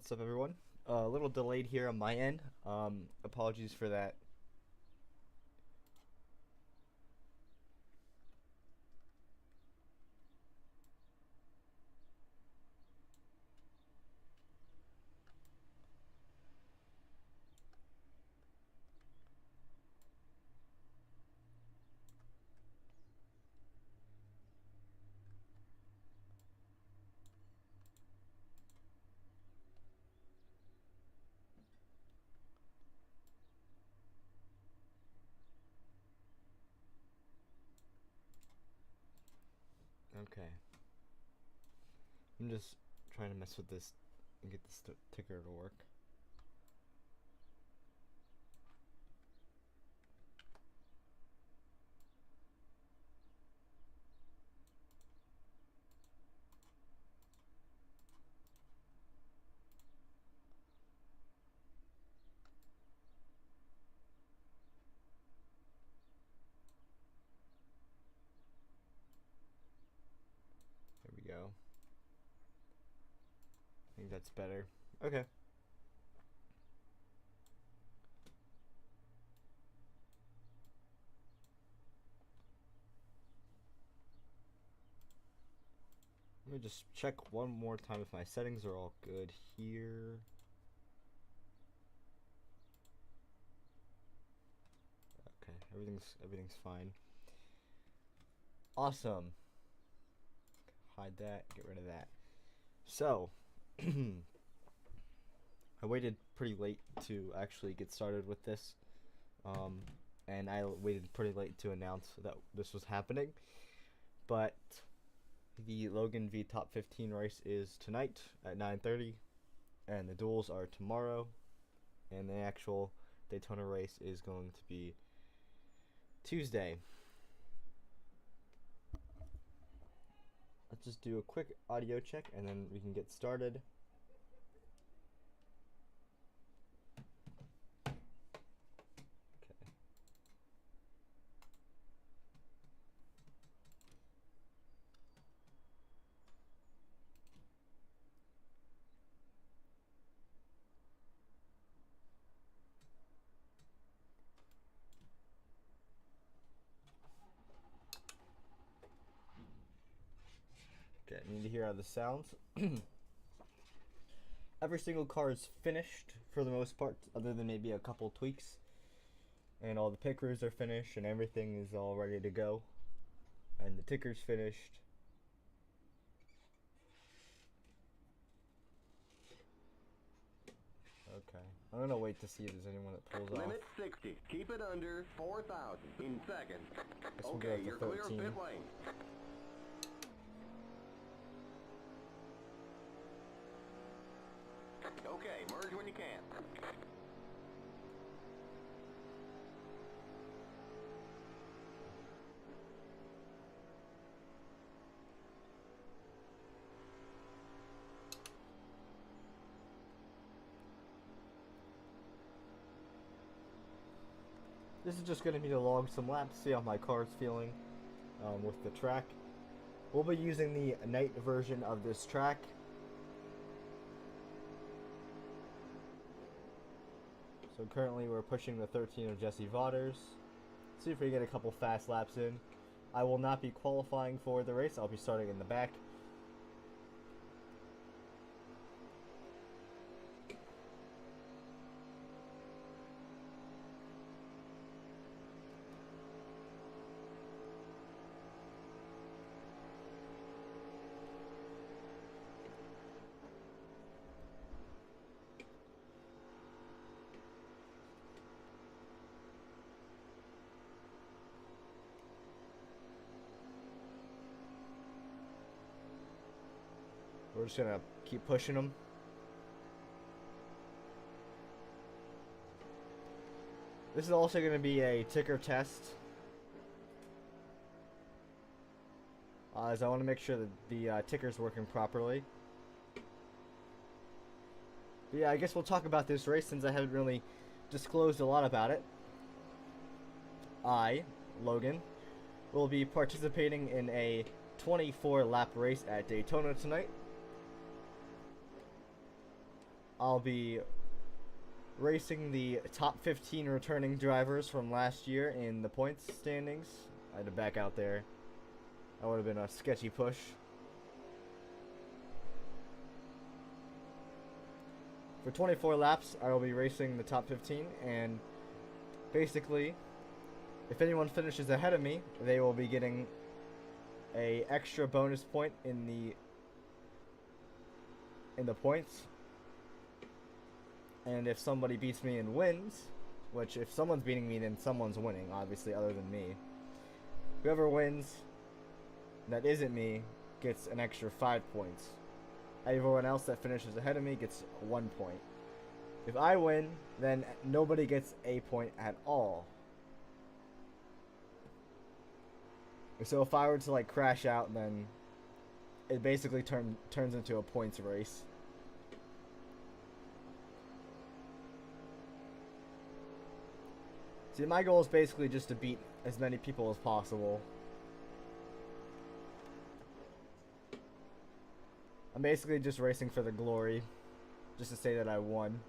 What's up, everyone? A little delayed here on my end. Apologies for that. Okay. I'm just trying to mess with this and get this ticker to work. There we go. I think that's better. Okay. Let me just check one more time if my settings are all good here. Okay, everything's fine. Awesome. Hide that, get rid of that. So, I waited pretty late to actually get started with this. And I waited pretty late to announce that this was happening. But the Logan v Top 15 race is tonight at 9:30, and the duels are tomorrow, and the actual Daytona race is going to be Tuesday. Let's just do a quick audio check and then we can get started. Okay, I need to hear how this sounds. Every single car is finished for the most part, other than maybe a couple tweaks. And all the pickers are finished and everything is all ready to go. And the ticker's finished. Okay, I'm gonna wait to see if there's anyone that pulls off. Limit 60. Keep it under 4,000 in seconds. Okay, you're clear of pit lane. Okay, merge when you can. This is just going to be to log some laps, see how my car's feeling with the track. We'll be using the night version of this track. So currently we're pushing the 13 of Jesse Vaughters. See if we get a couple fast laps in. I will not be qualifying for the race. I'll be starting in the back. We're just gonna keep pushing them. This is also gonna be a ticker test, as I want to make sure that the ticker's working properly. But yeah, I guess we'll talk about this race since I haven't really disclosed a lot about it. I, Logan, will be participating in a 24 lap race at Daytona tonight. I'll be racing the top 15 returning drivers from last year in the points standings. I had to back out there. That would have been a sketchy push. For 24 laps, I will be racing the top 15, and basically, if anyone finishes ahead of me, they will be getting a extra bonus point in the points. And if somebody beats me and wins, which if someone's beating me, then someone's winning, obviously, other than me. Whoever wins that isn't me gets an extra 5 points. Everyone else that finishes ahead of me gets 1 point. If I win, then nobody gets a point at all. So if I were to like crash out, then it basically turns into a points race. See, my goal is basically just to beat as many people as possible. I'm basically just racing for the glory, just to say that I won.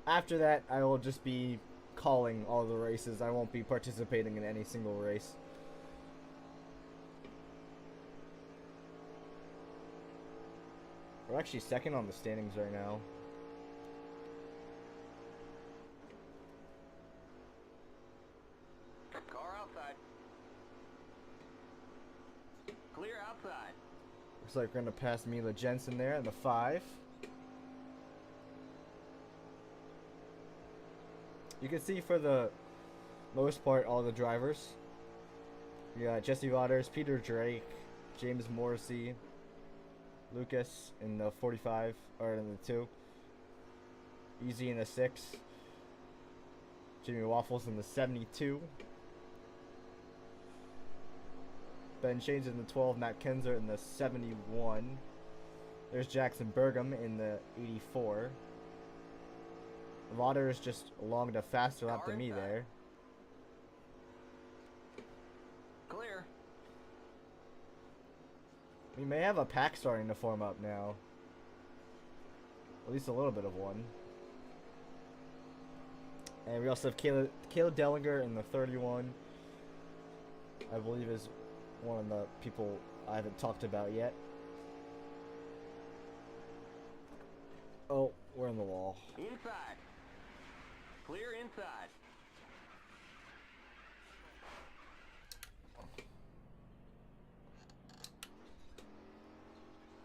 After that, I will just be calling all the races. I won't be participating in any single race. We're actually second on the standings right now. Car outside. Clear outside. Looks like we're gonna pass Mila Jensen there in the 5. You can see for the most part all the drivers. We got Jesse Waters, Peter Drake, James Morrissey, Lucas in the 45, or in the 2. Easy in the 6. Jimmy Waffles in the 72. Ben Shanes in the 12, Matt Kenzer in the 71. There's Jackson Burgum in the 84. Waters just logged a faster lap than me there. Clear. We may have a pack starting to form up now. At least a little bit of one. And we also have Caleb Dellinger in the 31. I believe is one of the people I haven't talked about yet. Oh, we're in the wall. Inside. Clear inside.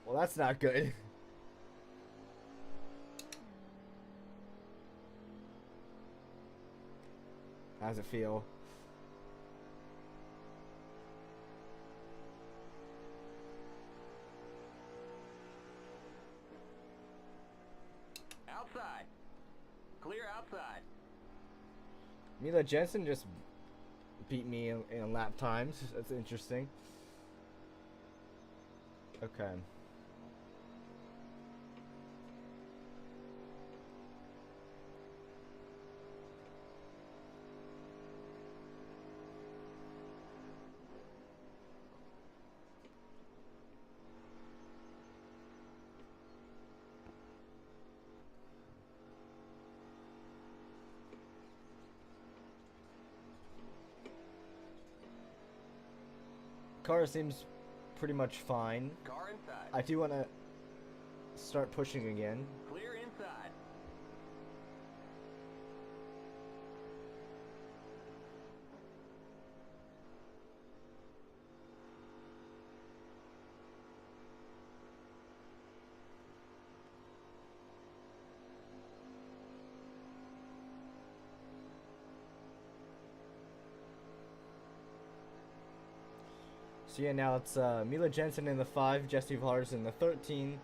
Well, that's not good. How's it feel? Outside. Clear outside. Mila Jensen just beat me in lap times. That's interesting. Okay. Car seems pretty much fine. Car inside. I do want to start pushing again. Clear inside. So yeah, now it's Mila Jensen in the 5, Jesse Vars in the 13.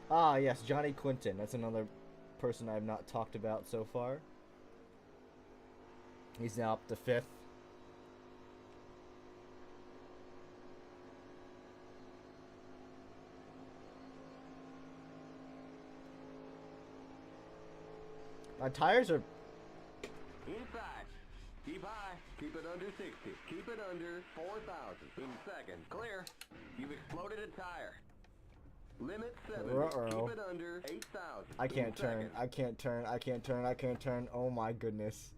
Ah, yes, Johnny Quinton. That's another person I've not talked about so far. He's now up to 5th. My tires are... Inside. Keep high. Keep it under 60. Keep it under 4,000. In second. Clear. You've exploded a tire. Limit 70. Uh-oh. Keep it under 8,000. I can't In turn. seconds. I can't turn. I can't turn. I can't turn. Oh my goodness.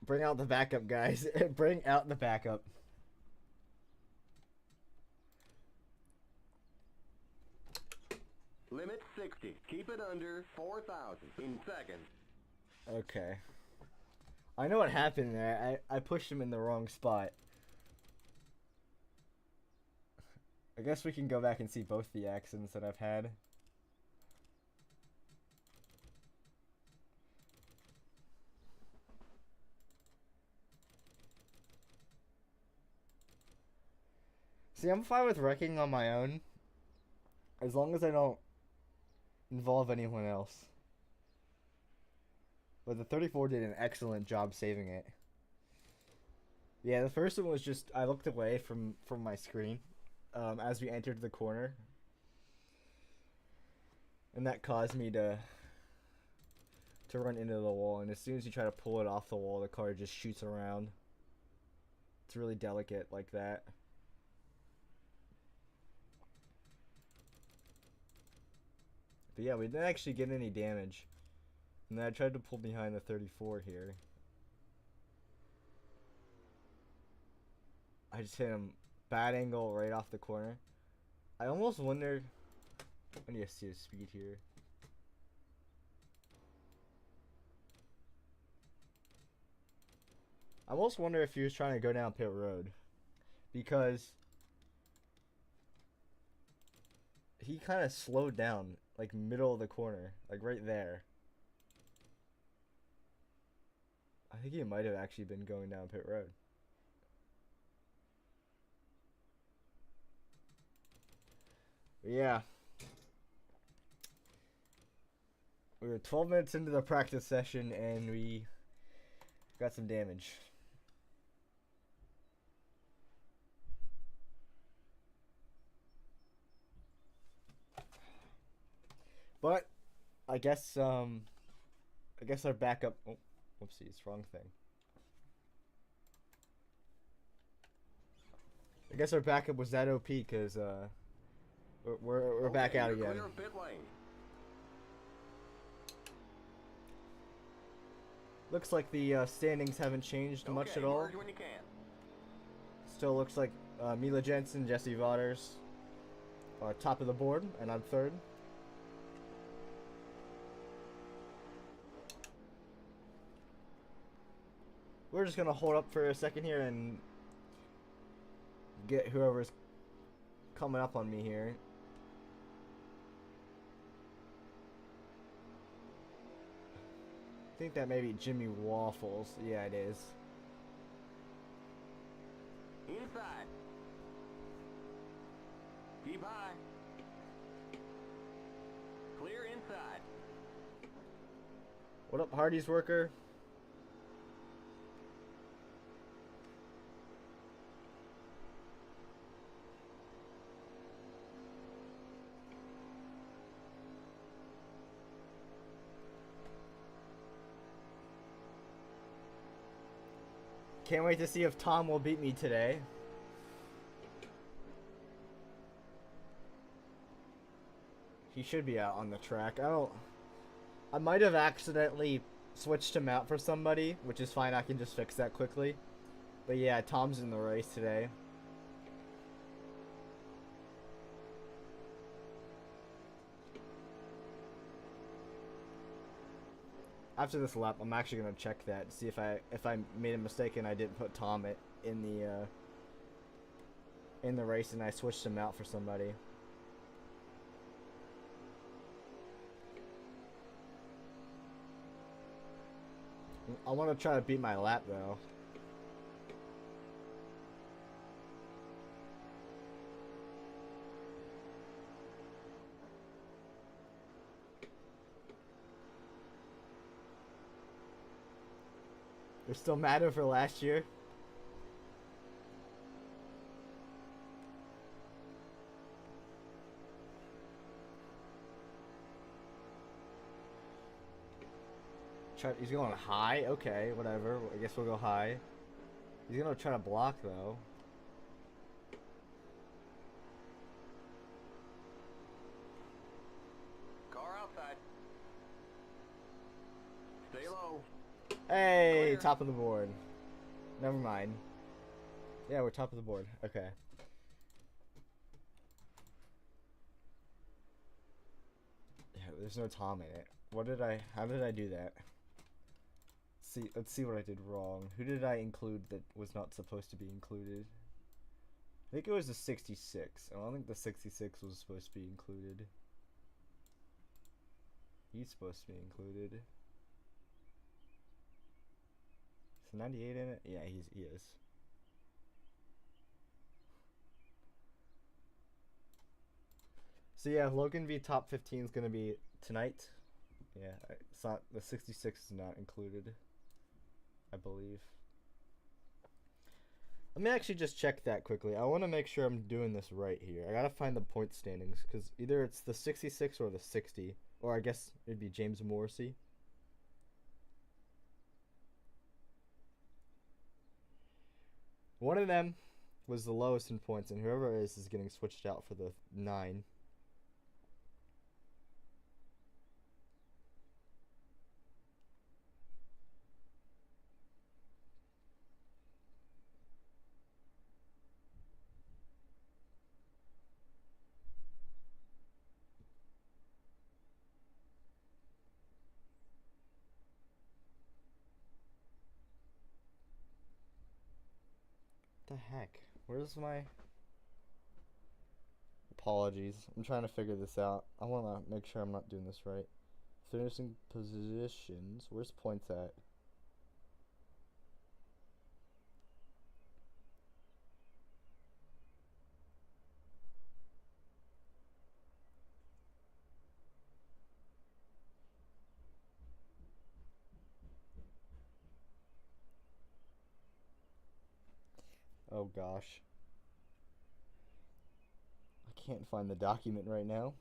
Bring out the backup, guys. Bring out the backup. Limit 60. Keep it under 4,000. In seconds. Okay. I know what happened there. I pushed him in the wrong spot. I guess we can go back and see both the accidents that I've had. See, I'm fine with wrecking on my own, as long as I don't involve anyone else. But the 34 did an excellent job saving it. Yeah, the first one was just, I looked away from my screen as we entered the corner. And that caused me to run into the wall. And as soon as you try to pull it off the wall, the car just shoots around. It's really delicate like that. But yeah, we didn't actually get any damage. And then I tried to pull behind the 34 here. I just hit him bad angle right off the corner. I almost wonder. I need to see his speed here. I almost wonder if he was trying to go down pit road, because he kind of slowed down like middle of the corner, like right there. I think he might have actually been going down pit road. Yeah. We were 12 minutes into the practice session and we got some damage. But I guess our backup. Oh, whoopsies, wrong thing. I guess our backup was that OP because we're Okay, back out you're again. clear of pit lane. Looks like the standings haven't changed much at all. Merge when you can. Still looks like Mila Jensen, Jesse Vaughters are top of the board, and I'm third. We're just gonna hold up for a second here and get whoever's coming up on me here. I think that may be Jimmy Waffles. Yeah, it is. Inside. Keep high. Clear inside. What up, Hardy's worker? Can't wait to see if Tom will beat me today. He should be out on the track. I might have accidentally switched him out for somebody, which is fine. I can just fix that quickly. But yeah, Tom's in the race today. After this lap, I'm actually gonna check that, see if I made a mistake and I didn't put Tom in the race and I switched him out for somebody. I want to try to beat my lap though. They're still mad over last year. He's going high. Okay, whatever. I guess we'll go high. He's gonna try to block though. Car outside. Stay low. Hey, Clear. top of the board. Never mind. Yeah, we're top of the board. Okay. Yeah, there's no Tom in it. How did I do that? Let's see what I did wrong. Who did I include that was not supposed to be included? I think it was the 66. I don't think the 66 was supposed to be included. He's supposed to be included. Is 98 in it? Yeah, he is. So yeah, Logan v top 15 is gonna be tonight. Yeah, it's not, the 66 is not included, I believe. Let me actually just check that quickly. I want to make sure I'm doing this right here. I gotta find the point standings because either it's the 66 or the 60, or I guess it'd be James Morrissey. One of them was the lowest in points, and whoever it is getting switched out for the 9. What the heck? Where's my... Apologies. I'm trying to figure this out. I want to make sure I'm not doing this right. Finishing positions. Where's points at? Oh gosh. I can't find the document right now.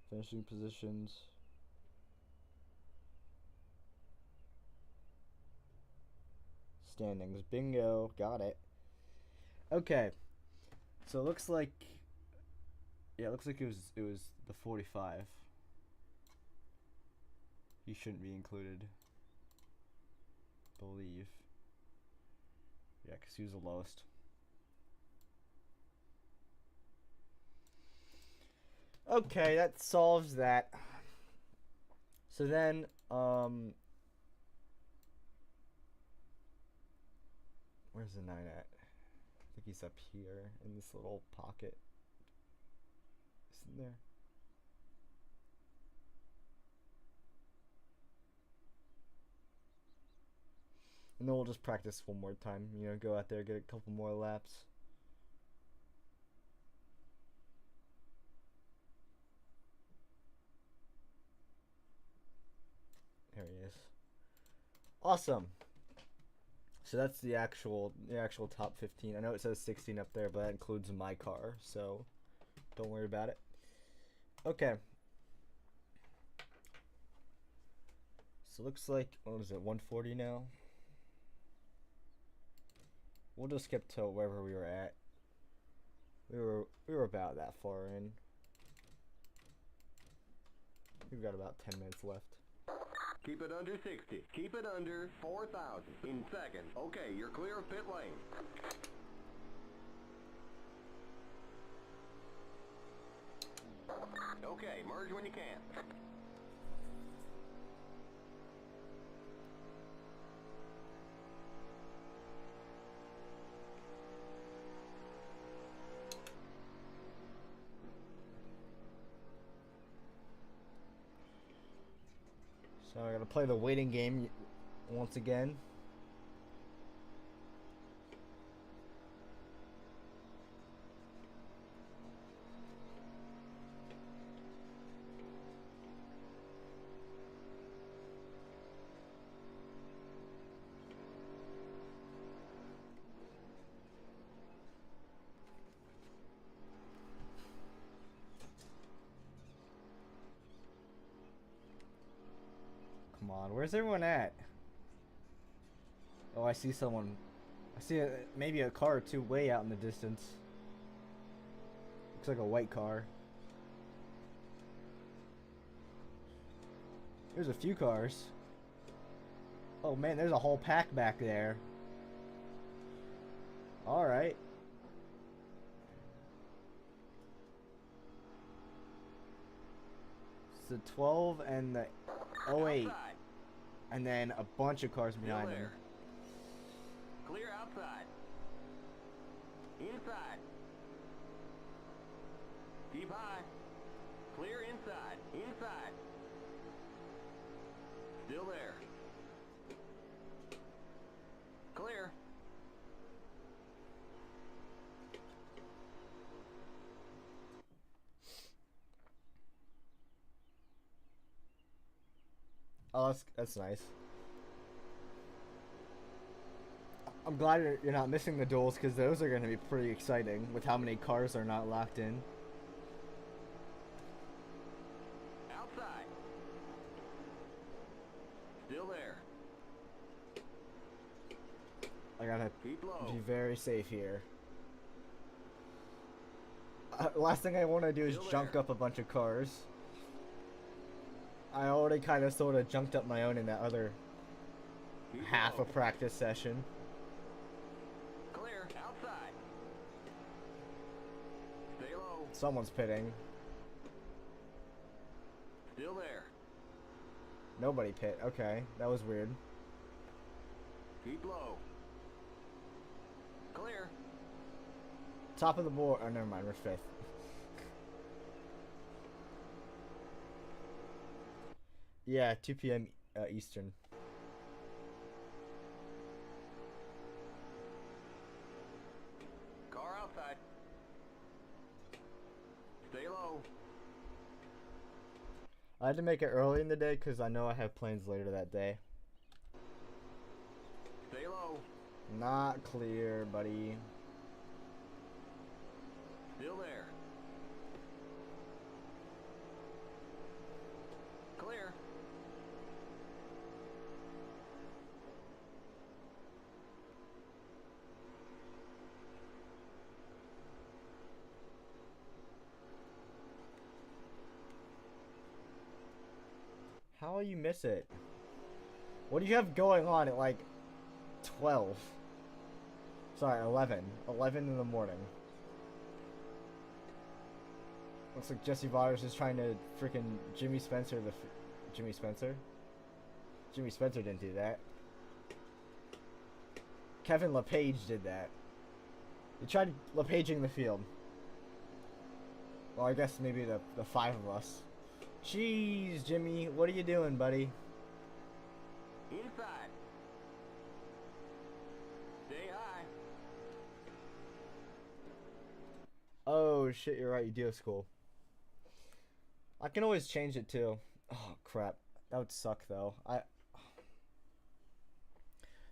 Finishing positions. Standings. Bingo. Got it. Okay. So it looks like... Yeah, it looks like it was the 45. He shouldn't be included. Believe. Yeah, because he was the lowest. Okay, that solves that. So then, where's the 9 at? I think he's up here in this little pocket. Isn't there? And then we'll just practice one more time. You know, go out there, get a couple more laps. There he is. Awesome. So that's the actual top 15. I know it says 16 up there, but that includes my car, so don't worry about it. Okay. So it looks like, what is it, 140 now? We'll just skip to wherever we were at. We were about that far in. We've got about 10 minutes left. Keep it under 60. Keep it under 4,000 in second. Okay, you're clear of pit lane. Okay, merge when you can. So I gotta play the waiting game once again. come on. Where's everyone at? Oh, I see someone. I see maybe a car or two way out in the distance. Looks like a white car. There's a few cars. Oh man, there's a whole pack back there. Alright. It's the 12 and the 08. And then a bunch of cars behind them. Clear outside. Inside. Keep high. Clear inside. Inside. Still there. Clear. Oh, that's nice. I'm glad you're not missing the duels, because those are going to be pretty exciting with how many cars are not locked in. Outside. Still there. I gotta Keep low. be very safe here. Last thing I want to do is Still junk there. up a bunch of cars. I already kind of sort of junked up my own in that other Keep half low. a practice session. Clear. Outside. Stay low. Someone's pitting. Still there. Nobody pit. Okay, that was weird. Keep low. Clear. Top of the board. Oh, never mind. We're fifth. Yeah, 2 p.m. Eastern. Car outside. Stay low. I had to make it early in the day because I know I have plans later that day. Stay low. Not clear, buddy. Still there. Clear. How will you miss it? What do you have going on at like 12? Sorry, 11. 11 in the morning. Looks like Jesse Waters is trying to freaking Jimmy Spencer the... Jimmy Spencer? Jimmy Spencer didn't do that. Kevin LePage did that. He tried LePaging the field. Well, I guess maybe the five of us. Jeez, Jimmy, what are you doing, buddy? Inside. Stay high. Oh, shit, you're right, you do have school. I can always change it, too. Oh, crap. That would suck, though.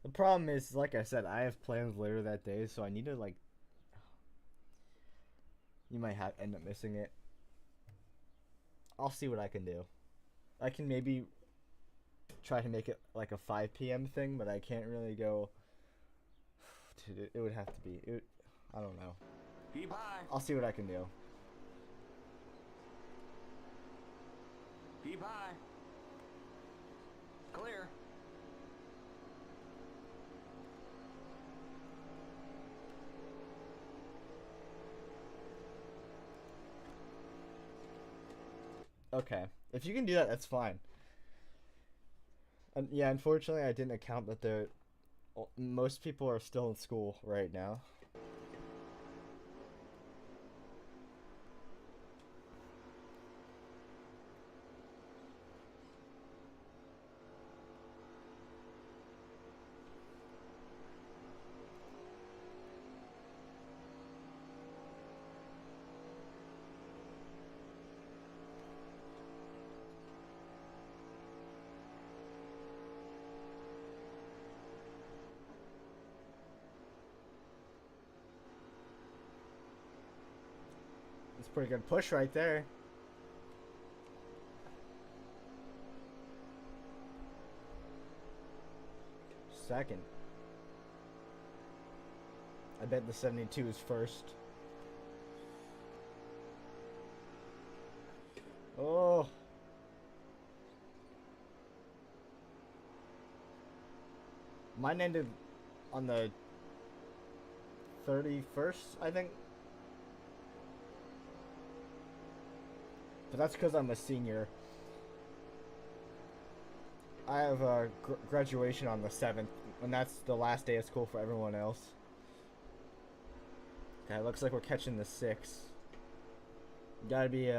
The problem is, like I said, I have plans later that day, so I need to, like... You might end up missing it. I'll see what I can do. I can maybe try to make it like a 5 p.m. thing, but I can't really go... Dude, it would have to be... I don't know. Keep high. I'll see what I can do. Keep high. Clear. Okay. If you can do that, that's fine. And yeah, unfortunately, I didn't account that most people are still in school right now. It's a pretty good push right there. second. I bet the 72 is first. Oh. Mine ended on the 31st, I think. But that's because I'm a senior. I have a graduation on the 7th, and that's the last day of school for everyone else. Okay, looks like we're catching the 6. Gotta be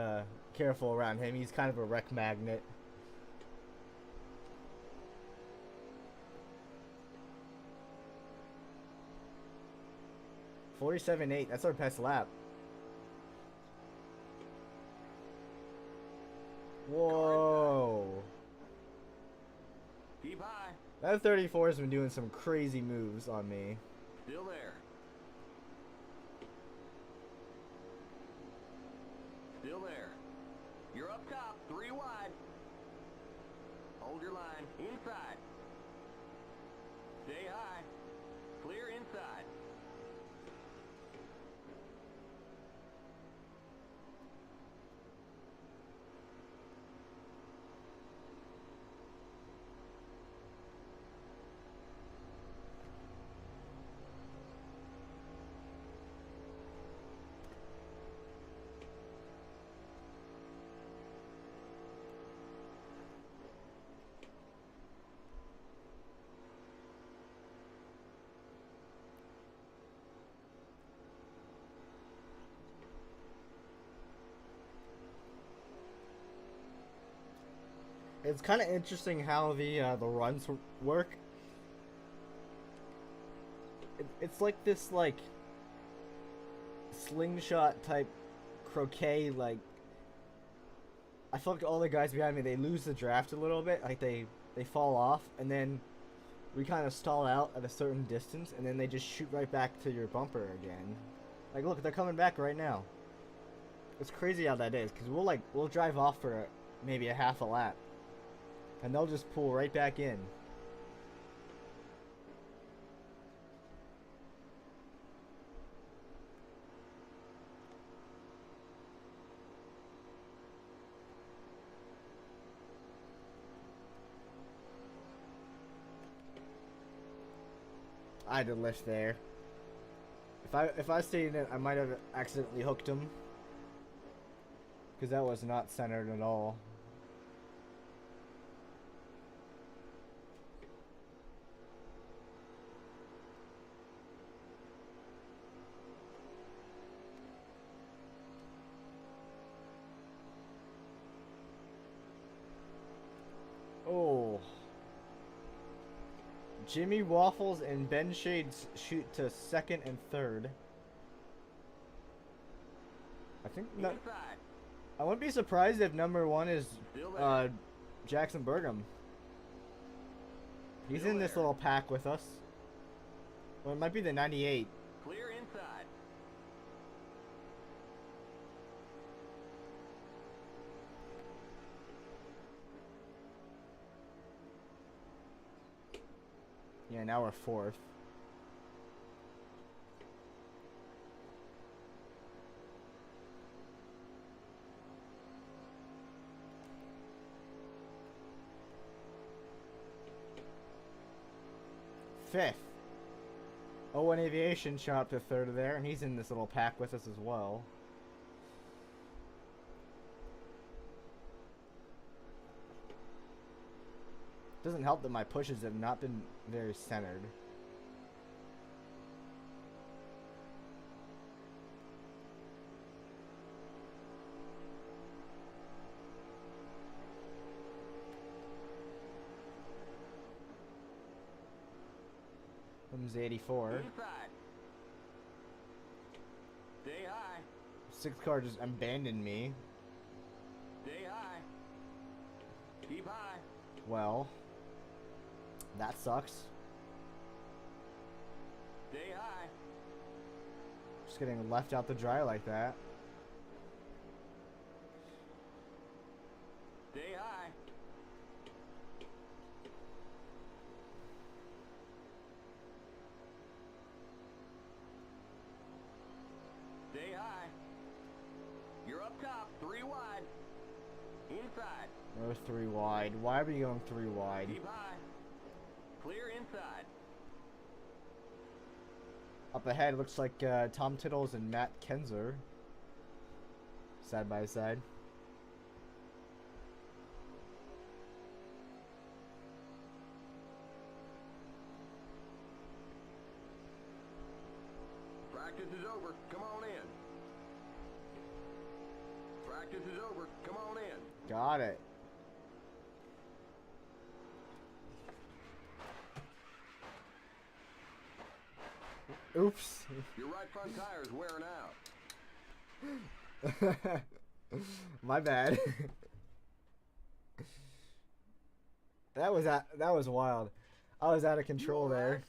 careful around him. He's kind of a wreck magnet. .47.8. That's our best lap. Whoa. Keep high. That 34 has been doing some crazy moves on me. Still there. Still there. You're up top, 3 wide. Hold your line. Inside. Stay high. Clear inside. It's kind of interesting how the runs work. It's like this like slingshot type croquet. Like I feel like all the guys behind me, they lose the draft a little bit. Like they fall off, and then we kind of stall out at a certain distance, and then they just shoot right back to your bumper again. Like look, they're coming back right now. It's crazy how that is, because we'll drive off for maybe a half a lap, and they'll just pull right back in. I had to lift there. If I stayed in it, I might have accidentally hooked him, because that was not centered at all. Oh. Jimmy Waffles and Ben Shades shoot to second and third. I think not. I wouldn't be surprised if number 1 is Jackson Burgum. He's in this little pack with us. Well, it might be the 98. Clear inside. Yeah, now we're 4th. Fifth. Owen Aviation shot up to 3rd there, and he's in this little pack with us as well. Doesn't help that my pushes have not been very centered. Comes 84. Inside. Stay high. 6th car just abandoned me. Stay high. Keep high. Well, that sucks. Stay high. Just getting left out to dry like that. Stay high. top, 3 wide. Inside. No 3 wide. Why are we going 3 wide? Keep high. Clear inside. Up ahead looks like Tom Tittles and Matt Kenzer. Side by side. Practice is over. Come on in. Practice is over. Come on in. Got it. Oops. Your right front tire is wearing out. My bad. That was wild. I was out of control there.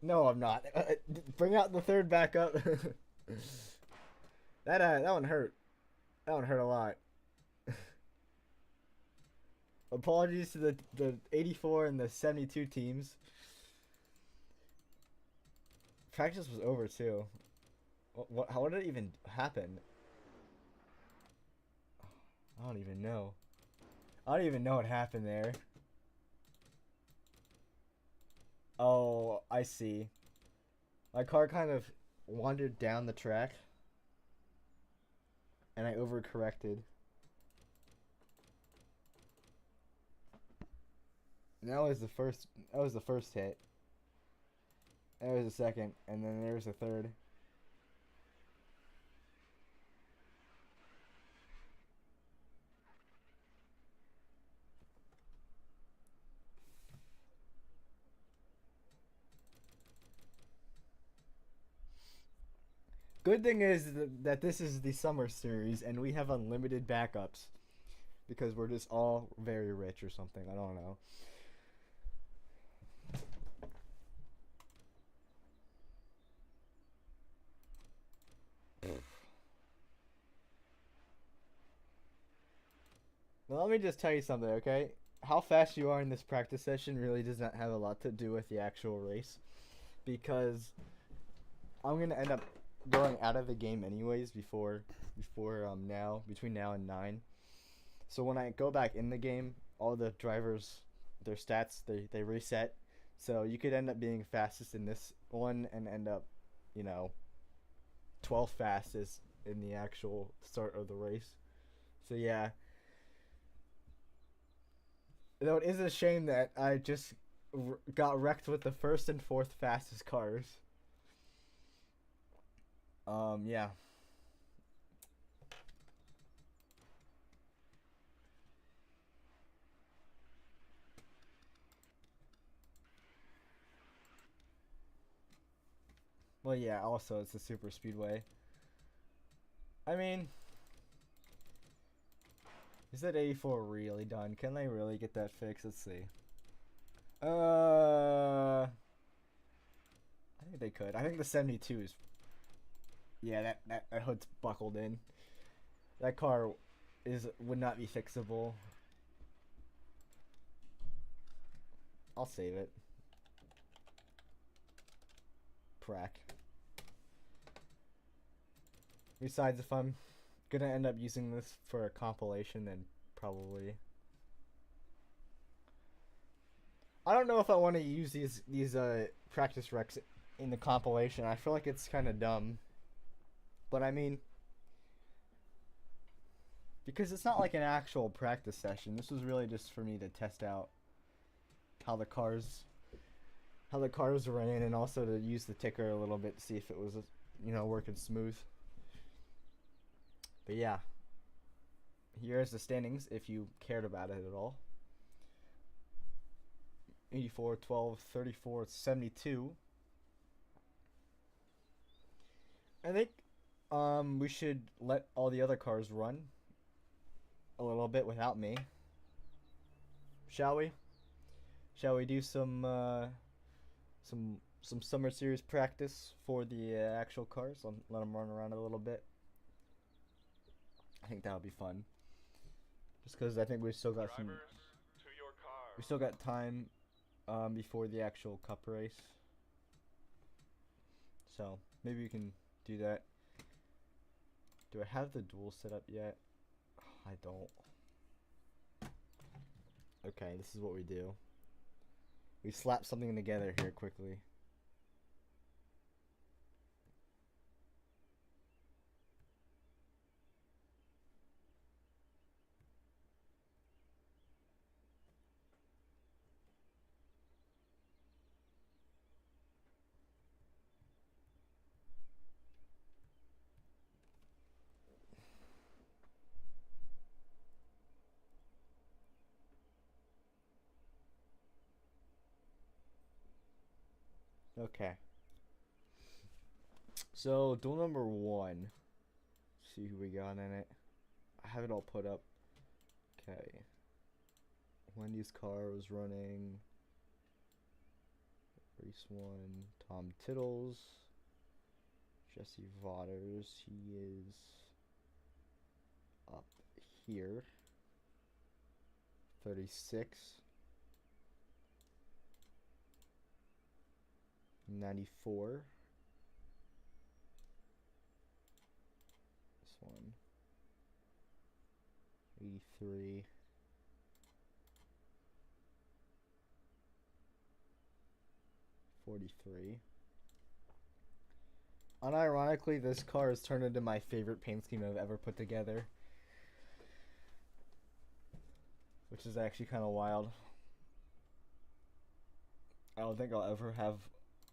No, I'm not. Bring out the third backup. That one hurt. That one hurt a lot. Apologies to the 84 and the 72 teams. Practice was over too. How did it even happen? I don't even know. I don't even know what happened there. Oh, I see. My car kind of wandered down the track, and I overcorrected. And that was the first. That was the first hit. That was the second, and then there was the third. Good thing is that this is the summer series, and we have unlimited backups, because we're just all very rich or something. I don't know. Now, let me just tell you something, okay? How fast you are in this practice session really does not have a lot to do with the actual race, because I'm gonna end up going out of the game anyways between now and 9. So when I go back in the game, all the drivers, their stats, they reset. So you could end up being fastest in this one and end up, 12th fastest in the actual start of the race. So yeah. Though it is a shame that I just got wrecked with the 1st and 4th fastest cars. Yeah. Well, yeah, also it's a super speedway. I mean, is that 84 really done? Can they really get that fixed? Let's see. I think they could. I think the 72 is... Yeah, that hood's buckled in. That car would not be fixable. I'll save it. Prac. Besides, if I'm gonna end up using this for a compilation, then probably... I don't know if I want to use these practice wrecks in the compilation. I feel like it's kind of dumb. But I mean, because it's not like an actual practice session. This was really just for me to test out how the cars ran in, and also to use the ticker a little bit to see if it was, working smooth. But yeah, here's the standings if you cared about it at all. 84, 12, 34, 72. I think we should let all the other cars run a little bit without me. Shall we? Shall we do some summer series practice for the actual cars? Let them run around a little bit. I think that would be fun. Just because I think we still got time before the actual cup race. So maybe we can do that. Do I have the duel set up yet? I don't. Okay, this is what we do. We slap something together here quickly. Okay. So, duel number 1. See who we got in it. I have it all put up. Okay. Wendy's car was running. Race 1. Tom Tittles. Jesse Vaughters. He is up here. 36. 94. This one. 83. 43. Unironically, this car has turned into my favorite paint scheme I've ever put together, which is actually kind of wild. I don't think I'll ever have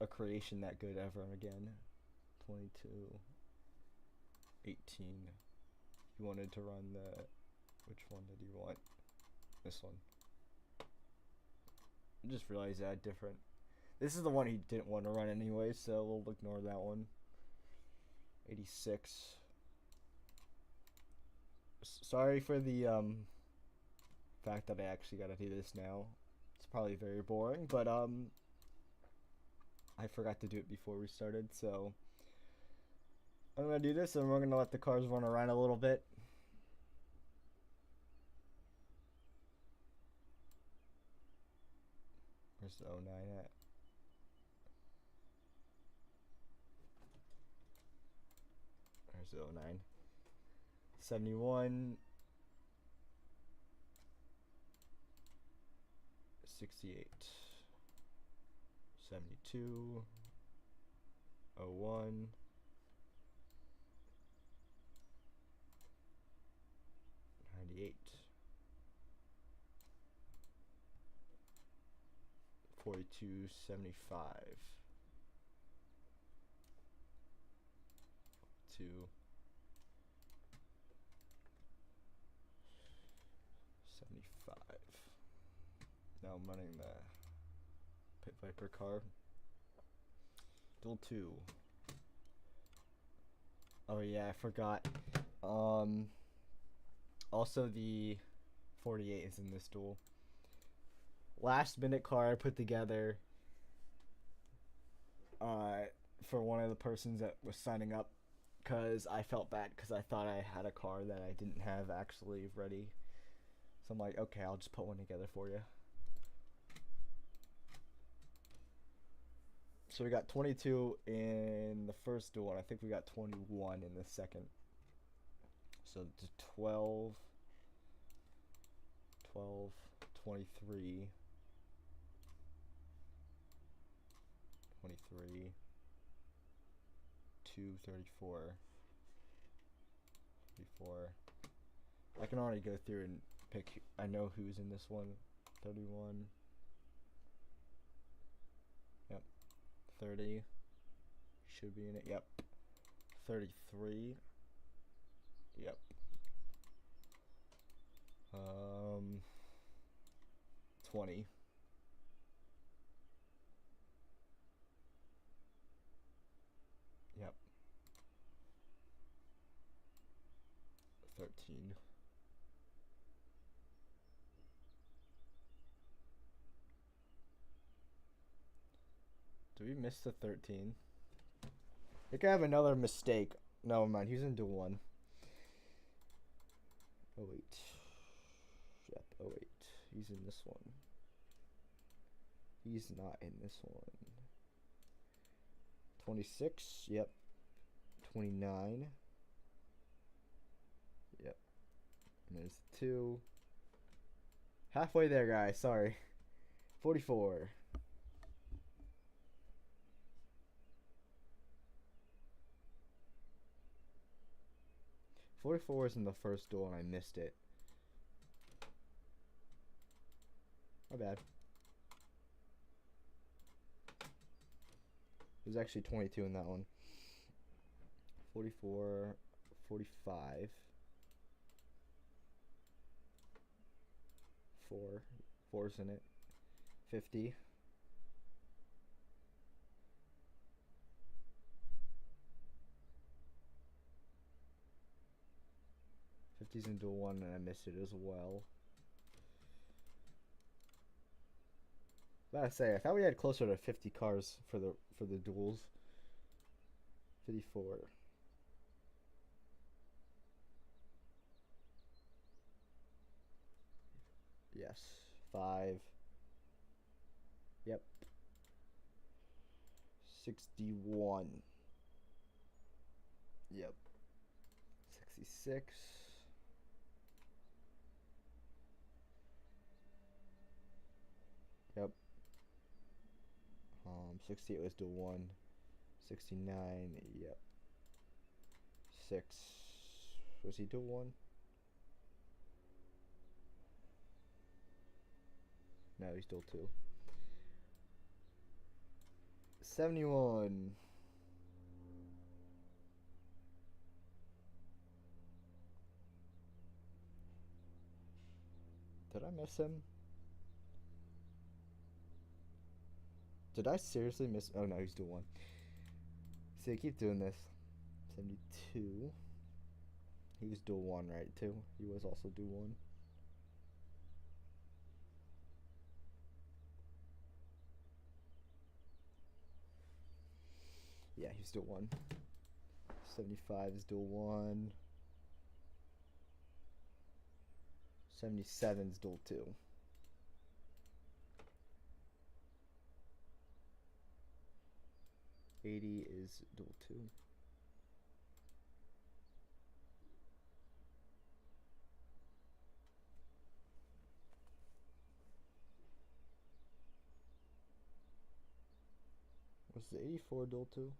a creation that good ever again. 22. 18. He wanted to run the... Which one did he want? This one. I just realized that different. This is the one he didn't want to run anyway, so we'll ignore that one. 86. Sorry for the fact that I actually gotta do this now. It's probably very boring, but I forgot to do it before we started, so I'm gonna do this and we're gonna let the cars run around a little bit. Where's the 09 at? There's the 09. 71. 68. 72. 01. 98. 42. 75. 2. 75. Now I'm running the Pit Viper car. Duel 2. Oh yeah, I forgot. Also the 48 is in this duel. Last minute car I put together for one of the persons that was signing up, because I felt bad because I thought I had a car that I didn't have actually ready. So I'm like, okay, I'll just put one together for you. So we got 22 in the first duel, and I think we got 21 in the second. So 12, 23, 23, 2, 34, 34. I can already go through and pick. I know who's in this one. 31. Yep. 30. Should be in it. Yep. 33. Yep. 20. Yep. 13. Do we miss the 13? I think I have another mistake. No, mind. He's in duel 1. Oh wait. Yep. Oh wait. He's in this one. He's not in this one. 26. Yep. 29. Yep. And there's 2. Halfway there, guys. Sorry. 44. "44 is in the first duel and I missed it. My bad. There's actually 22 in that one. 44, 45. 4. 4's in it. 50. 50's in duel 1 and I missed it as well. Gotta say, I thought we had closer to 50 cars for the duels. 54. Yes. 5. Yep. 61. Yep. 66. Yep. 68 was duel 1. 69. Yep. 6. Was he duel 1? No, he's duel 2. 71. Did I miss him? Did I seriously miss? Oh no, he's duel 1. See, I keep doing this. 72. He was duel 1, right, too? He was also duel 1. Yeah, he's duel 1. 75 is duel 1. 77 is duel 2. 80 is duel 2. Was the 84 duel 2?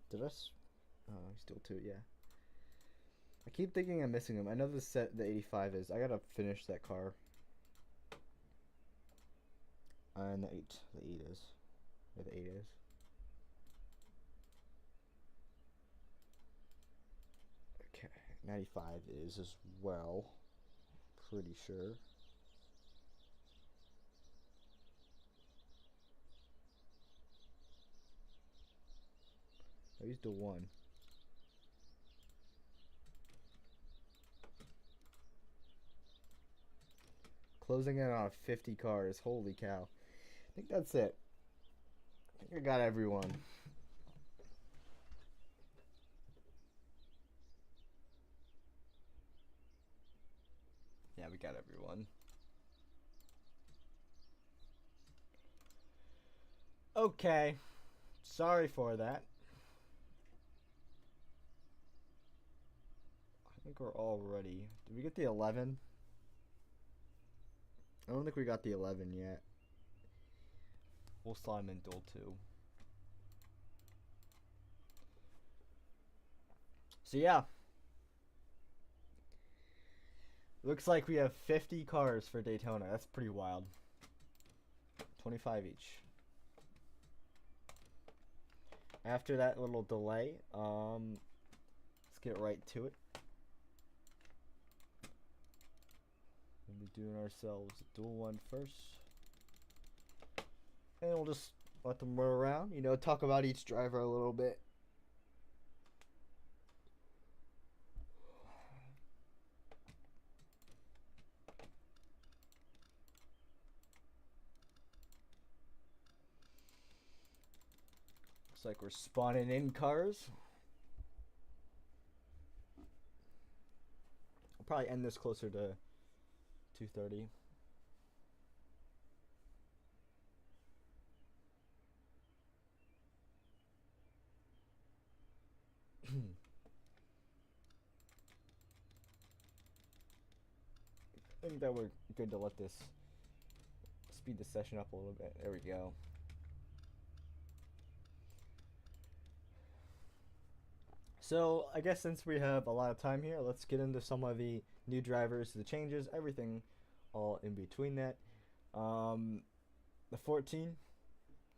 Did I? Oh, he's duel 2, yeah. I keep thinking I'm missing him. I know the 85 is. I gotta finish that car. And the 8 is. Where the 8 is. Okay, 95 is as well. Pretty sure. Oh, he's duel 1. Closing in on 50 cars. Holy cow. I think that's it. I think I got everyone. Yeah, we got everyone. Okay. Sorry for that. I think we're all ready. Did we get the 11? I don't think we got the 11 yet. We'll slide him in duel 2. So yeah. Looks like we have 50 cars for Daytona. That's pretty wild. 25 each. After that little delay, let's get right to it. We'll be doing ourselves duel 1 first. And we'll just let them run around, you know, talk about each driver a little bit. Looks like we're spawning in cars. I'll probably end this closer to 2:30. I think that we're good to let this speed the session up a little bit. There we go. So I guess since we have a lot of time here, let's get into some of the new drivers, the changes, everything all in between that. The 14,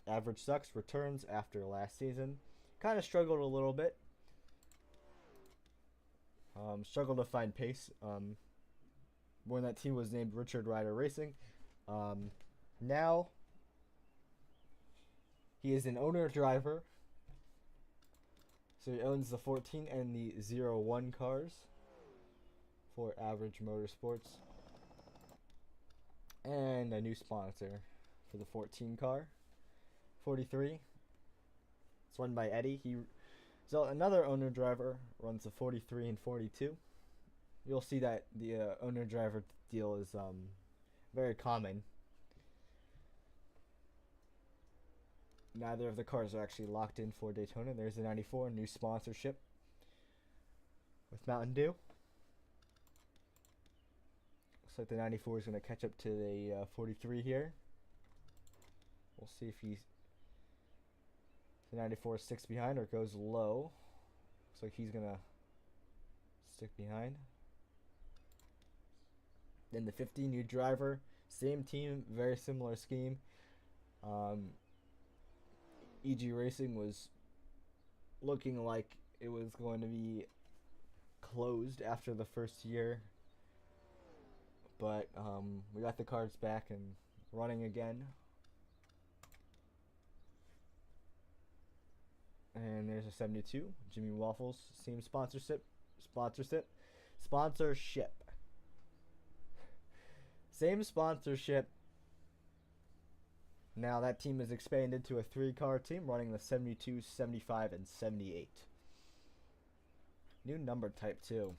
Average Sucks, returns after last season. Kind of struggled a little bit. Struggled to find pace. When that team was named Richard Rider Racing. Now he is an owner driver. So he owns the 14 and the 01 cars for Average Motorsports. And a new sponsor for the 14 car. 43. It's run by Eddie. So another owner driver runs the 43 and 42. You'll see that the owner driver deal is very common. Neither of the cars are actually locked in for Daytona. There's the 94, new sponsorship with Mountain Dew. Looks like the 94 is going to catch up to the 43 here. We'll see if the 94 sticks behind or goes low. Looks like he's going to stick behind. Then the 50, new driver, same team, very similar scheme. EG Racing was looking like it was going to be closed after the first year, but we got the cars back and running again. And there's a 72, Jimmy Waffles, same sponsorship. Same sponsorship. Now that team is expanded to a 3-car team running the 72, 75, and 78. New number type too.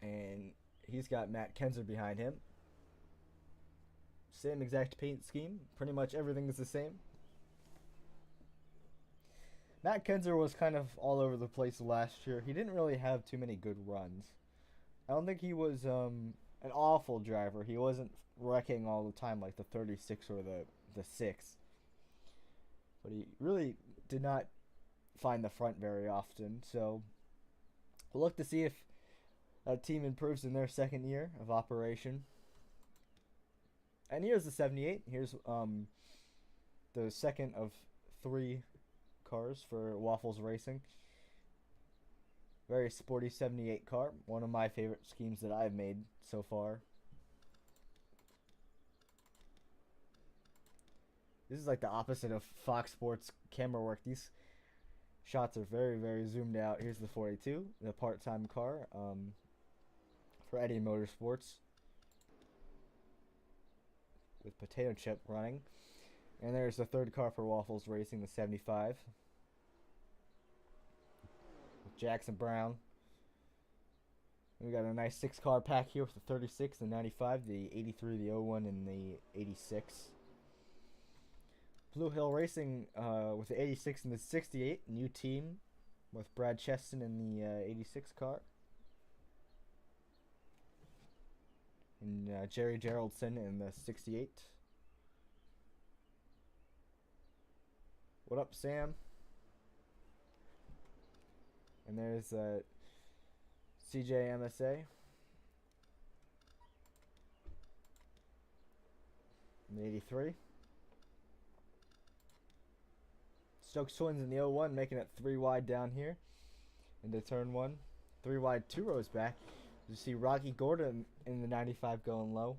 And he's got Matt Kenzer behind him. Same exact paint scheme. Pretty much everything is the same. Matt Kenzer was kind of all over the place last year. He didn't really have too many good runs. I don't think he was an awful driver. He wasn't wrecking all the time like the 36 or the 6. But he really did not find the front very often. So we'll look to see if that team improves in their second year of operation. And here's the 78. Here's the second of 3 cars for Waffles Racing. Very sporty 78 car. One of my favorite schemes that I've made so far. This is like the opposite of Fox Sports camera work. These shots are very, very zoomed out. Here's the 42, the part-time car for Eddie Motorsports with Potato Chip running. And there's the third car for Waffles Racing, the 75. With Jackson Brown. We got a nice 6-car pack here with the 36, the 95, the 83, the 01, and the 86. Blue Hill Racing with the 86 and the 68. New team with Brad Cheston in the 86 car. And Jerry Geraldson in the 68. What up, Sam? And there's CJ MSA. In the 83. Stokes Twins in the 01, making it 3 wide down here into turn 1. 3 wide, 2 rows back. You see Rocky Gordon in the 95 going low.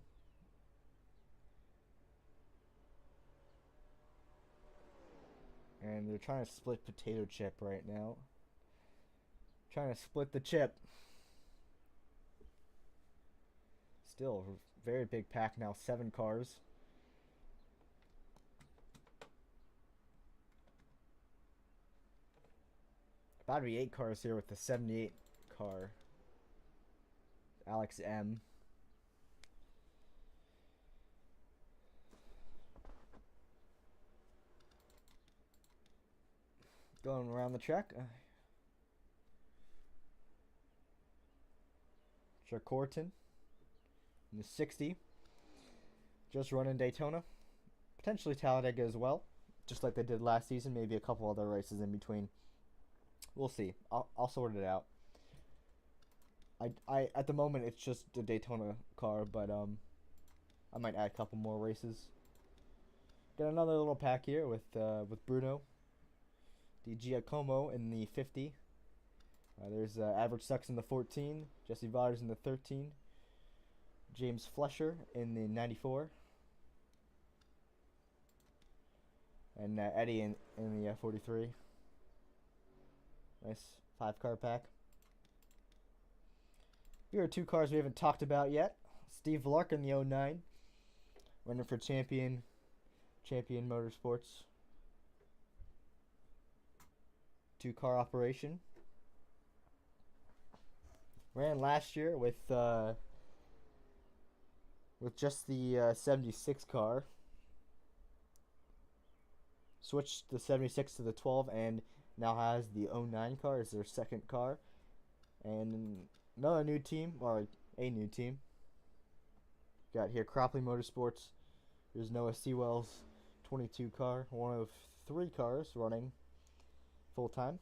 And they're trying to split Potato Chip right now. Trying to split the chip. Still a very big pack now, 7 cars. About to be 8 cars here with the 78 car. Alex M. Going around the track. Corton in the 60. Just running Daytona. Potentially Talladega as well. Just like they did last season. Maybe a couple other races in between. We'll see. I'll sort it out. I at the moment it's just a Daytona car, but I might add a couple more races. Got another little pack here with Bruno Di Giacomo in the 50. There's Average Sucks in the 14. Jesse Vaughters in the 13. James Flesher in the 94. And Eddie in the 43. Nice 5-car pack. Here are 2 cars we haven't talked about yet. Steve Lark in the 09. Running for Champion Motorsports. 2-car operation. Ran last year with just the 76 car. Switched the 76 to the 12 and now has the 09 car as their second car. And another new team, or a new team. Got here Cropley Motorsports. There's Noah Sewell's 22 car, one of 3 cars running full time.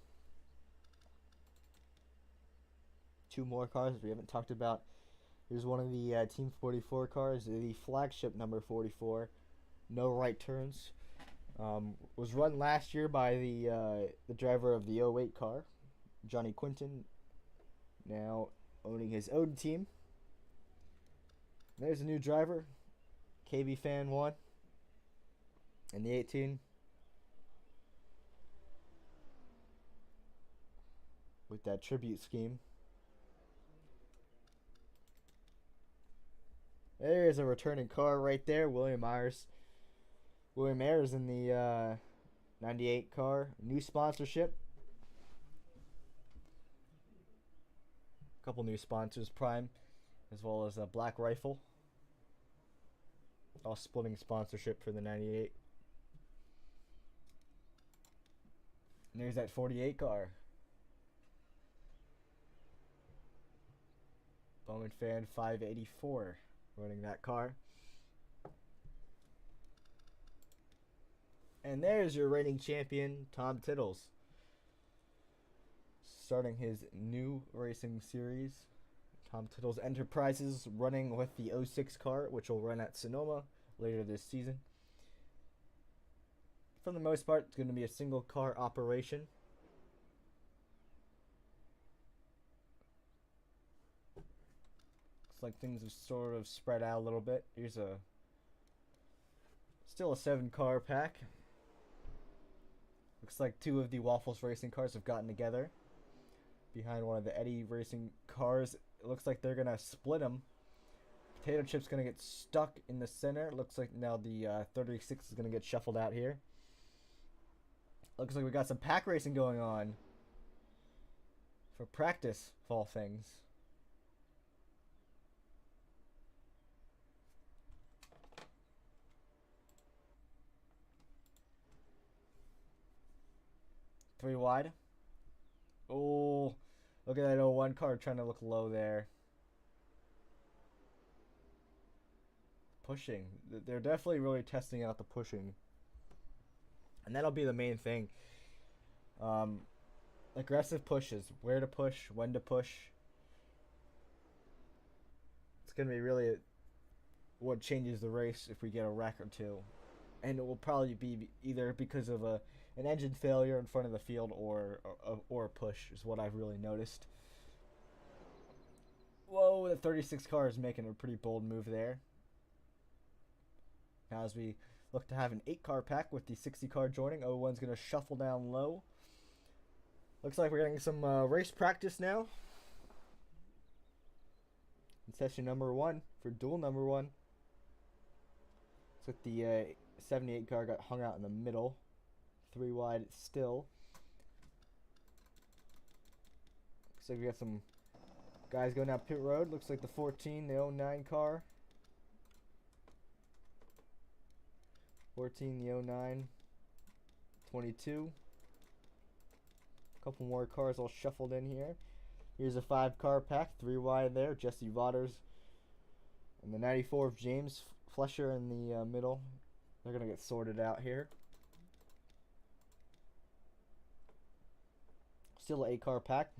2 more cars we haven't talked about. Here's one of the Team 44 cars, the flagship number 44. No right turns. Was run last year by the driver of the 08 car, Johnny Quinton. Now owning his own team. There's a new driver, KB Fan 1, in the 18. With that tribute scheme. There's a returning car right there, William Ayers. William Ayers in the 98 car. New sponsorship. A couple new sponsors, Prime, as well as a Black Rifle. All splitting sponsorship for the 98. And there's that 48 car. Bowman Fan 584 running that car. And there's your reigning champion, Tom Tittles. Starting his new racing series. Tom Tittles Enterprises running with the 06 car, which will run at Sonoma later this season. For the most part, it's going to be a single car operation. Looks like things have sort of spread out a little bit. Here's still a 7-car pack. Looks like 2 of the Waffles Racing cars have gotten together behind one of the Eddie Racing cars. It looks like they're going to split them. Potato Chip's going to get stuck in the center. Looks like now the 36 is going to get shuffled out here. Looks like we got some pack racing going on for practice, of all things. Three wide. Oh, look at that 01 car trying to look low there. Pushing. They're definitely really testing out the pushing. And that'll be the main thing. Aggressive pushes. Where to push, when to push. It's going to be really what changes the race if we get a wreck or two. And it will probably be either because of an engine failure in front of the field or a push is what I've really noticed. Whoa, the 36 car is making a pretty bold move there. Now as we look to have an 8-car pack with the 60 car joining, 01's going to shuffle down low. Looks like we're getting some race practice now. In session number 1 for duel number 1. Looks like the 78 car got hung out in the middle. 3 wide still. Looks like we got some guys going down pit road. Looks like the 14, the 09 car. 14, the 09. 22. A couple more cars all shuffled in here. Here's a 5-car pack, 3 wide there. Jesse Waters and the 94 of James Flesher in the middle. They're going to get sorted out here. Still an 8-car pack.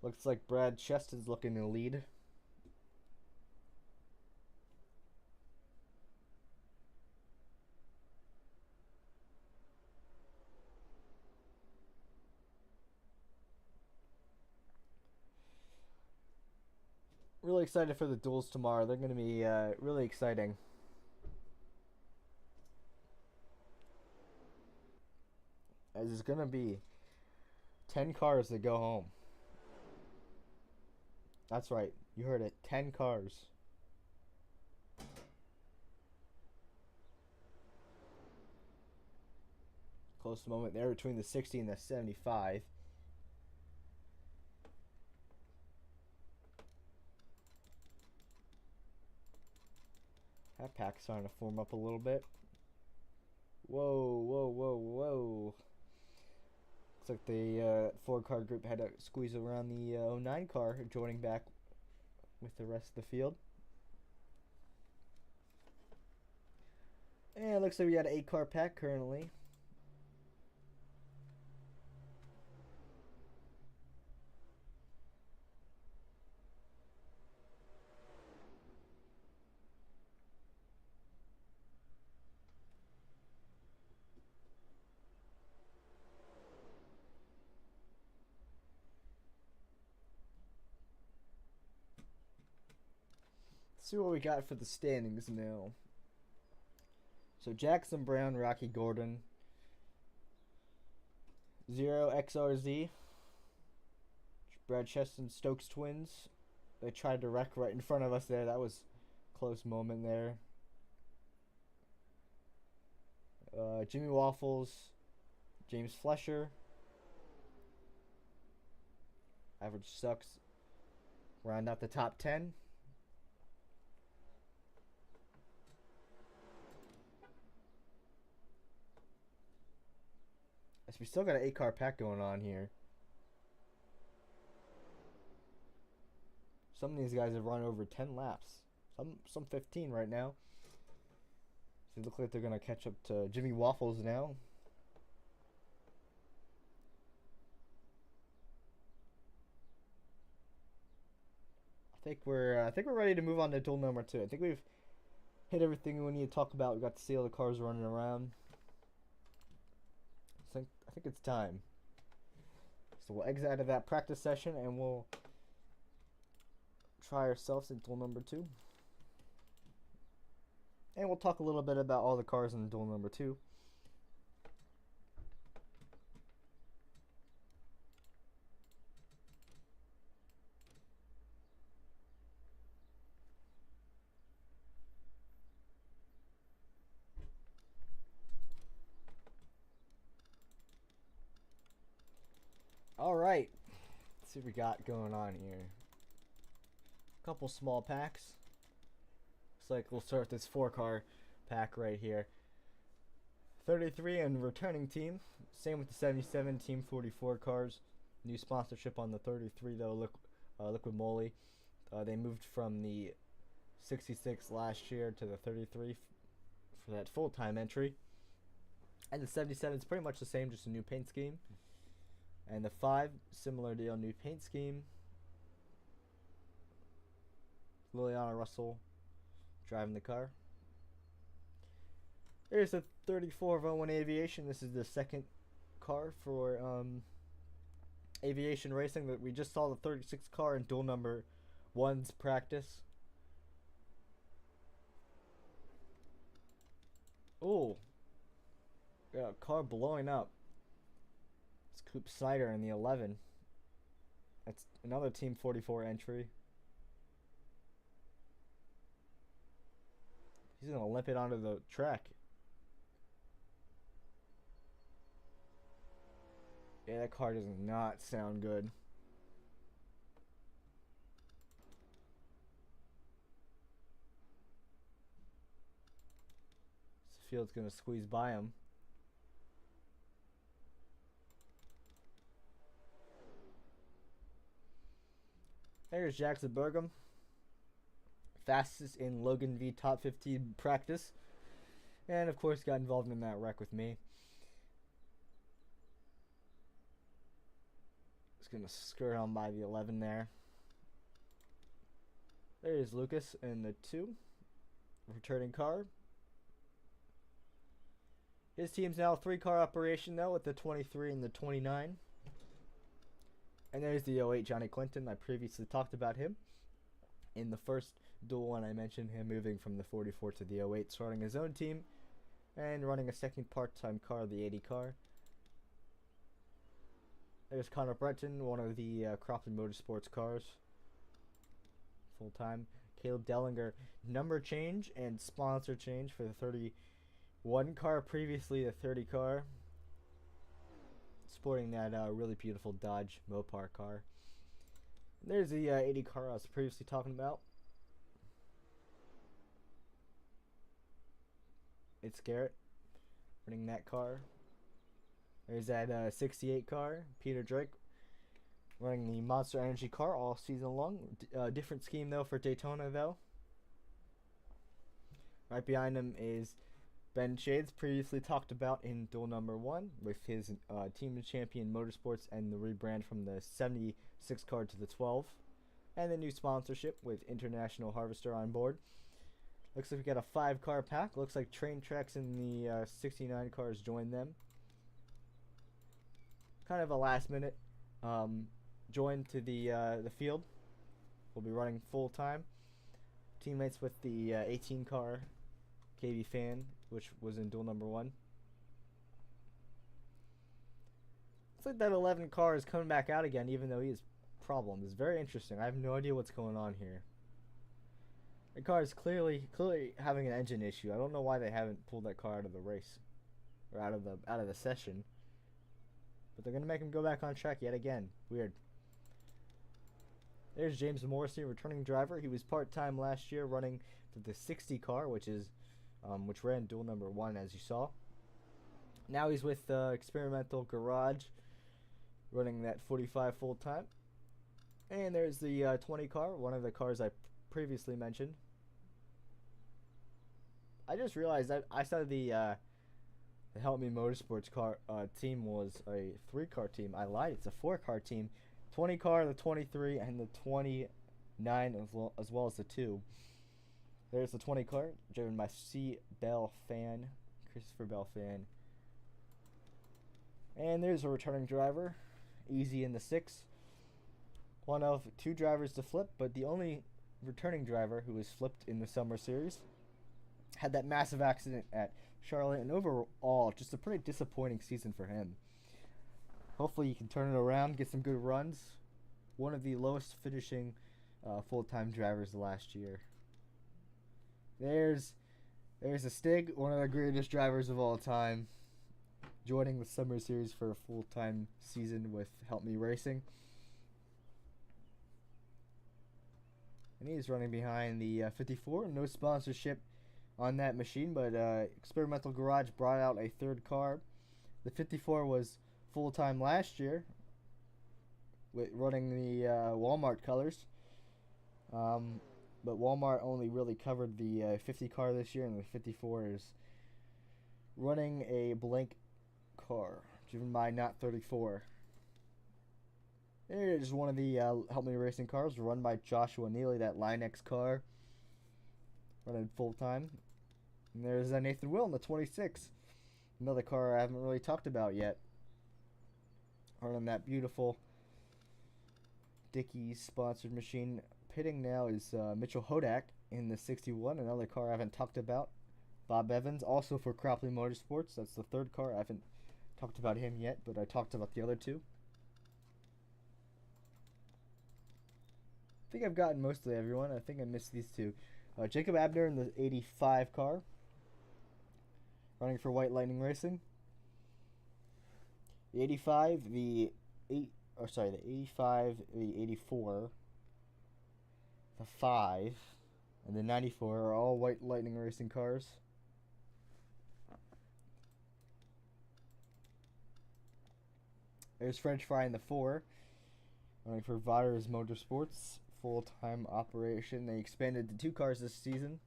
Looks like Brad Cheston's looking to lead. Really excited for the duels tomorrow. They're going to be really exciting. As there's going to be 10 cars that go home. That's right. You heard it. 10 cars. Close moment there between the 60 and the 75. That pack's starting to form up a little bit. Whoa, whoa, whoa, whoa. Looks like the 4-car group had to squeeze around the 09 car, joining back with the rest of the field. And it looks like we got an 8-car pack currently. See what we got for the standings now. So Jackson Brown, Rocky Gordon, 0 XRZ, Brad Cheston, Stokes Twins. They tried to wreck right in front of us there. That was a close moment there. Jimmy Waffles, James Flesher. Average sucks. Round out the top 10. So we still got an 8-car pack going on here. Some of these guys have run over 10 laps. Some 15 right now. So it looks like they're going to catch up to Jimmy Waffles now. I think we're ready to move on to duel number 2. I think we've hit everything we need to talk about. We got to see all the cars running around. I think it's time. So we'll exit out of that practice session and we'll try ourselves in duel number 2. And we'll talk a little bit about all the cars in duel number 2. Alright, let's see what we got going on here. A couple small packs. Looks like we'll start with this 4-car pack right here. 33 and returning team. Same with the 77 Team 44 cars. New sponsorship on the 33 though, Liquid Moly. They moved from the 66 last year to the 33 for that full-time entry. And the 77 is pretty much the same, just a new paint scheme. And the 5, similar deal, new paint scheme. Liliana Russell driving the car. Here's the 34 of 01 Aviation. This is the second car for Aviation Racing. That we just saw the 36 car in duel number 1's practice. Oh, got a car blowing up. It's Coop Snyder in the 11. That's another Team 44 entry. He's going to limp it onto the track. Yeah, that car does not sound good. This field's going to squeeze by him. There's Jackson Burgum, fastest in Logan v Top 15 practice, and of course got involved in that wreck with me. Just gonna skirt on by the 11 there. There's Lucas in the 2, returning car. His team's now a 3-car operation though, with the 23 and the 29. And there's the 08 Johnny Clinton. I previously talked about him in the first dual one. I mentioned him moving from the 44 to the 08, starting his own team and running a second part-time car, the 80 car. There's Connor Breton, one of the Cropley Motorsports cars, full-time. Caleb Dellinger, number change and sponsor change for the 31 car, previously the 30 car. Sporting that really beautiful Dodge Mopar car. There's the 80 car I was previously talking about. It's Garrett running that car. There's that 68 car, Peter Drake, running the Monster Energy car all season long. Different scheme though for Daytona though. Right behind him is Ben Shades, previously talked about in duel number 1 with his Team Champion Motorsports and the rebrand from the 76 car to the 12. And the new sponsorship with International Harvester on board. Looks like we got a 5-car pack. Looks like Train Tracks and the 69 cars joined them. Kind of a last minute join to the field. We'll be running full time. Teammates with the 18 car KB Fan, which was in duel number 1. It's like that 11 car is coming back out again, even though he has problems. It's very interesting. I have no idea what's going on here. The car is clearly having an engine issue. I don't know why they haven't pulled that car out of the race or out of the session. But they're gonna make him go back on track yet again. Weird. There's James Morrissey, returning driver. He was part-time last year, running for the 60 car, which ran duel number 1, as you saw. Now he's with Experimental Garage, running that 45 full-time. And there's the 20 car, one of the cars I previously mentioned. I just realized that I saw the Help Me Motorsports car team was a 3-car team. I lied. It's a 4-car team. 20 car, the 23, and the 29, as well as the 2. There's the 20 car, driven by Christopher Bell Fan. And there's a returning driver, Easy in the 6. One of 2 drivers to flip, but the only returning driver who was flipped in the Summer Series. Had that massive accident at Charlotte, and overall, just a pretty disappointing season for him. Hopefully he can turn it around, get some good runs. One of the lowest finishing full-time drivers last year. There's a Stig, one of the greatest drivers of all time, joining the Summer Series for a full-time season with Help Me Racing. And he's running behind the 54. No sponsorship on that machine, but Experimental Garage brought out a 3rd car. The 54 was full-time last year, running the Walmart colors. But Walmart only really covered the 50 car this year, and the 54 is running a blank car, driven by Not 34. It is one of the Help Me Racing cars, run by Joshua Neely, that Line X car, running full-time. And there's Nathan Will in the 26, another car I haven't really talked about yet, running that beautiful Dickies sponsored machine. Pitting now is Mitchell Hodak in the 61, another car I haven't talked about. Bob Evans, also for Cropley Motorsports. That's the 3rd car. I haven't talked about him yet, but I talked about the other 2. I think I've gotten mostly everyone. I think I missed these 2. Jacob Abner in the 85 car, running for White Lightning Racing. The 85, the 85, the 84, the 5, and the 94 are all White Lightning Racing cars. There's French Fry in the 4, running for Viters Motorsports. full-time operation. They expanded to 2 cars this season.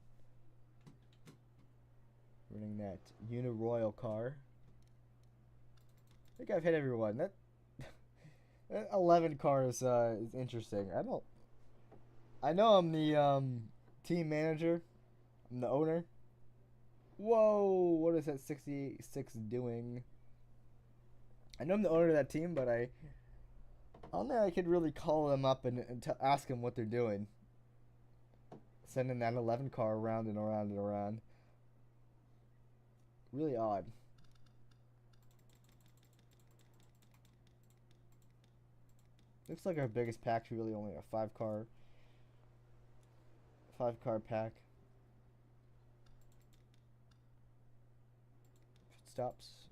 Running that Uniroyal car. I think I've hit everyone. That 11 car is interesting. I know I'm the team manager. I'm the owner. Whoa, what is that 66 doing? I know I'm the owner of that team, but I don't think I could really call them up and ask them what they're doing. Sending that 11 car around and around and around. Really odd. Looks like our biggest pack's really only a 5 car pack. Stops.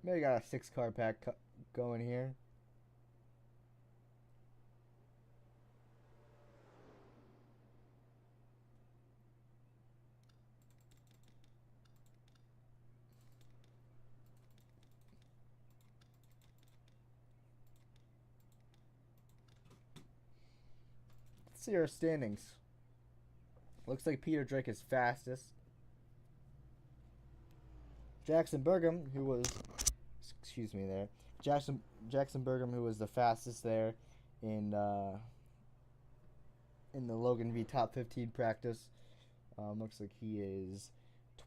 Maybe got a 6 car pack going here. Let's see our standings. Looks like Peter Drake is fastest. Jackson Burgum, who was, excuse me there, Jackson Burgum, who was the fastest there in the Logan v Top 15 practice, looks like he is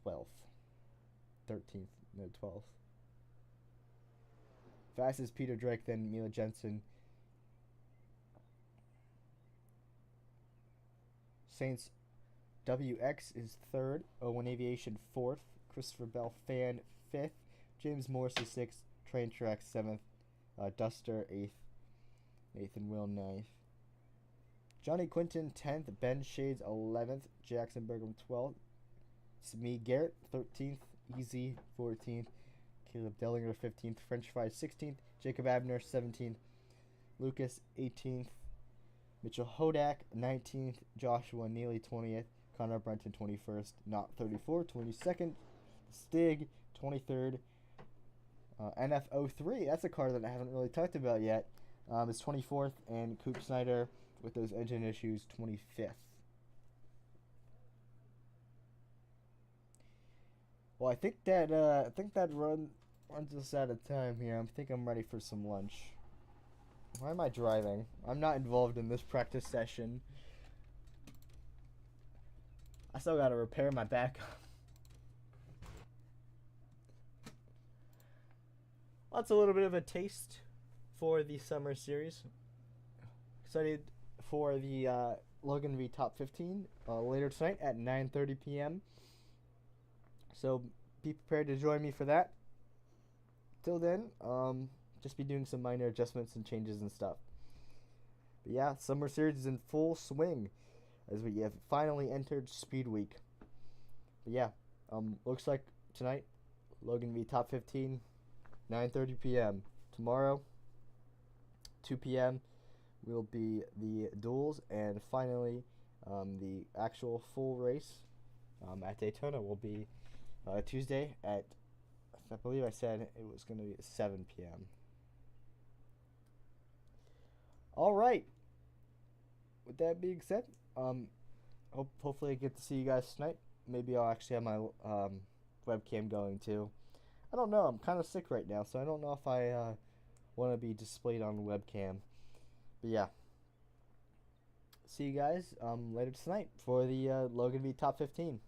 12th, 13th, no 12th. Fastest Peter Drake, then Mila Jensen. Saints WX is 3rd, Owen Aviation 4th, Christopher Bell Fan 5th, James Morse is 6th, Train Track 7th, Duster 8th, Nathan Will 9th, Johnny Quinton 10th, Ben Shades 11th, Jackson Burgum 12th, Smee Garrett 13th, Easy 14th, Caleb Dellinger 15th, French Fry 16th, Jacob Abner 17th, Lucas 18th, Mitchell Hodak 19th, Joshua Neely 20th, Connor Brenton 21st, Not 34, 22nd, Stig 23rd, NF03, that's a car that I haven't really talked about yet, is 24th, and Coop Snyder with those engine issues 25th. Well, I think that runs us out of time here. I think I'm ready for some lunch. Why am I driving? I'm not involved in this practice session. I still gotta repair my backup. That's a little bit of a taste for the summer series. Excited for the Logan v Top 15 later tonight at 9:30 p.m. So be prepared to join me for that. Till then, just be doing some minor adjustments and changes and stuff. But yeah, summer series is in full swing as we have finally entered Speed Week. But yeah, looks like tonight, Logan v Top 15, 9:30 p.m. Tomorrow, 2 p.m. will be the duels, and finally, the actual full race at Daytona will be Tuesday at, I believe I said it was going to be at 7 p.m. All right. With that being said, hopefully I get to see you guys tonight. Maybe I'll actually have my webcam going too. I don't know. I'm kind of sick right now, so I don't know if I want to be displayed on the webcam. But yeah. See you guys later tonight for the Logan v Top 15.